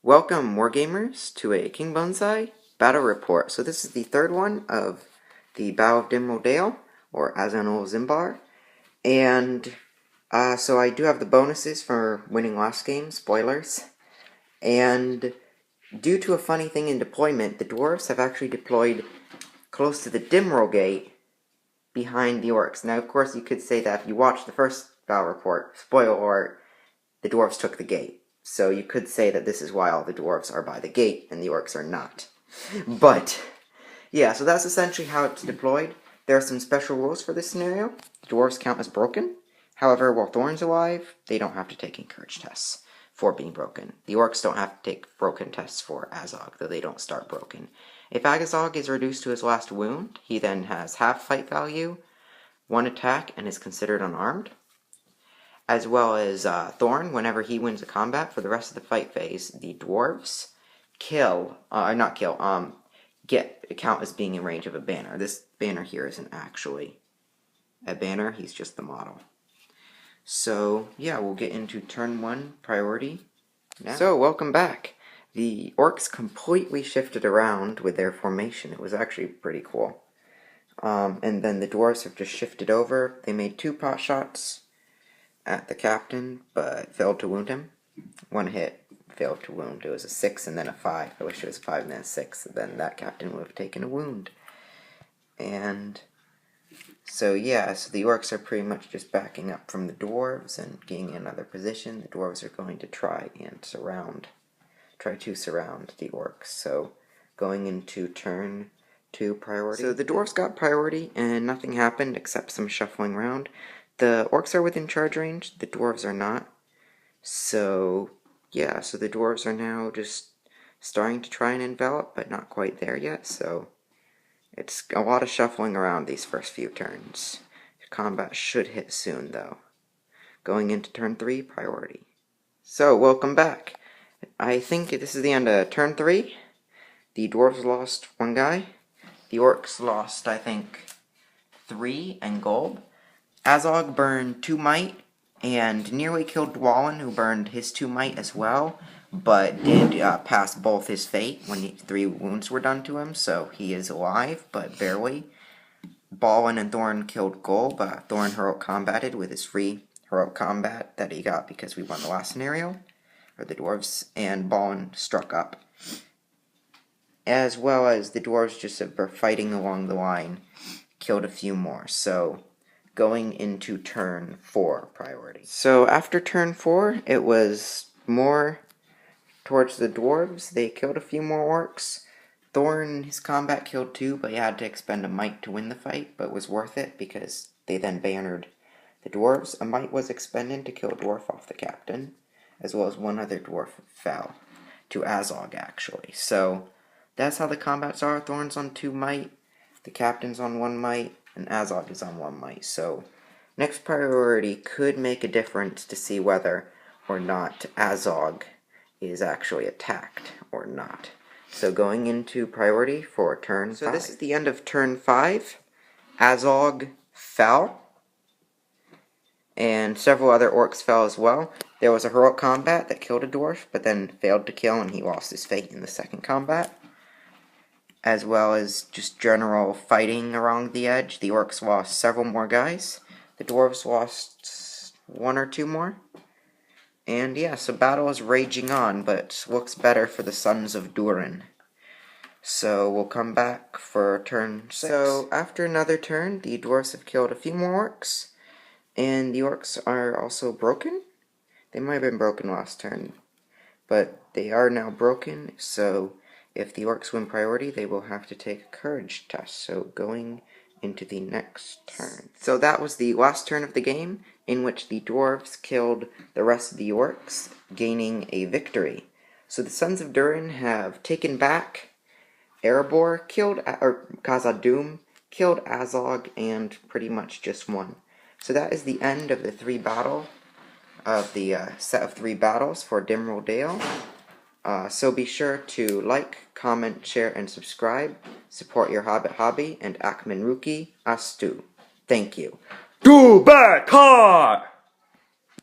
Welcome, Wargamers, to a KingBonezai battle report. So this is the third one of the Battle of Dimril, or Azanulzimbar. And so I do have the bonuses for winning last game, spoilers. And due to a funny thing in deployment, the dwarves have actually deployed close to the Dimril gate behind the orcs. Now, of course, you could say that if you watched the first battle report, spoiler alert, the dwarves took the gate. So you could say that this is why all the dwarves are by the gate and the orcs are not. But, yeah, so that's essentially how it's deployed. There are some special rules for this scenario. The dwarves count as broken. However, while Thorin's alive, they don't have to take encourage tests for being broken. The orcs don't have to take broken tests for Azog, though they don't start broken. If Azog is reduced to his last wound, he then has half fight value, 1 attack, and is considered unarmed. As well as Thorin, whenever he wins a combat for the rest of the fight phase, the dwarves count as being in range of a banner. This banner here isn't actually a banner, he's just the model. So, yeah, we'll get into turn 1 priority now. So, welcome back. The orcs completely shifted around with their formation. It was actually pretty cool. And then the dwarves have just shifted over. They made 2 pot shots at the captain, but failed to wound him. 1 hit, failed to wound. It was a 6 and then a 5. I wish it was a 5 and then a 6. Then that captain would have taken a wound. And so yeah, so the orcs are pretty much just backing up from the dwarves and getting another position. The dwarves are going to try to surround the orcs. So going into turn 2 priority. So the dwarves got priority and nothing happened except some shuffling around. The orcs are within charge range, the dwarves are not. So, yeah, so the dwarves are now just starting to try and envelop, but not quite there yet, so it's a lot of shuffling around these first few turns. Combat should hit soon, though. Going into turn 3, priority. So, welcome back. I think this is the end of turn 3. The dwarves lost 1 guy. The orcs lost, I think, 3 and gold. Azog burned 2 might, and nearly killed Durin, who burned his 2 might as well, but did pass both his fate when 3 wounds were done to him, so he is alive, but barely. Balin and Thorin killed Gol, but Thorin heroic combated with his free heroic combat that he got because we won the last scenario, or the dwarves, and Balin struck up. As well as the dwarves just were fighting along the line, killed a few more, so going into turn 4 priority. So after turn 4, it was more towards the dwarves. They killed a few more orcs. Thorin, his combat killed 2, but he had to expend a might to win the fight, but was worth it because they then bannered the dwarves. A might was expended to kill a dwarf off the captain, as well as 1 other dwarf fell to Azog, actually. So that's how the combats are. Thorin's on 2 might, the captain's on 1 might, and Azog is on 1 might. So next priority could make a difference to see whether or not Azog is actually attacked or not. So going into priority for turn 5. So this is the end of turn 5. Azog fell, and several other orcs fell as well. There was a heroic combat that killed a dwarf, but then failed to kill, and he lost his fate in the second combat. As well as just general fighting around the edge. The orcs lost several more guys. The dwarves lost 1 or 2 more. And yeah, so battle is raging on, but looks better for the sons of Durin. So we'll come back for turn 6. So after another turn, the dwarves have killed a few more orcs. And the orcs are also broken. They might have been broken last turn, but they are now broken, so if the orcs win priority, they will have to take a courage test. So going into the next turn. So that was the last turn of the game, in which the dwarves killed the rest of the orcs, gaining a victory. So the sons of Durin have taken back Erebor, killed Khazad-dûm, killed Azog, and pretty much just won. So that is the end of the set of 3 battles for Dimril. So be sure to like, comment, share, and subscribe. Support your Hobbit hobby, and Akman Ruki Astu. Thank you. Do back hard!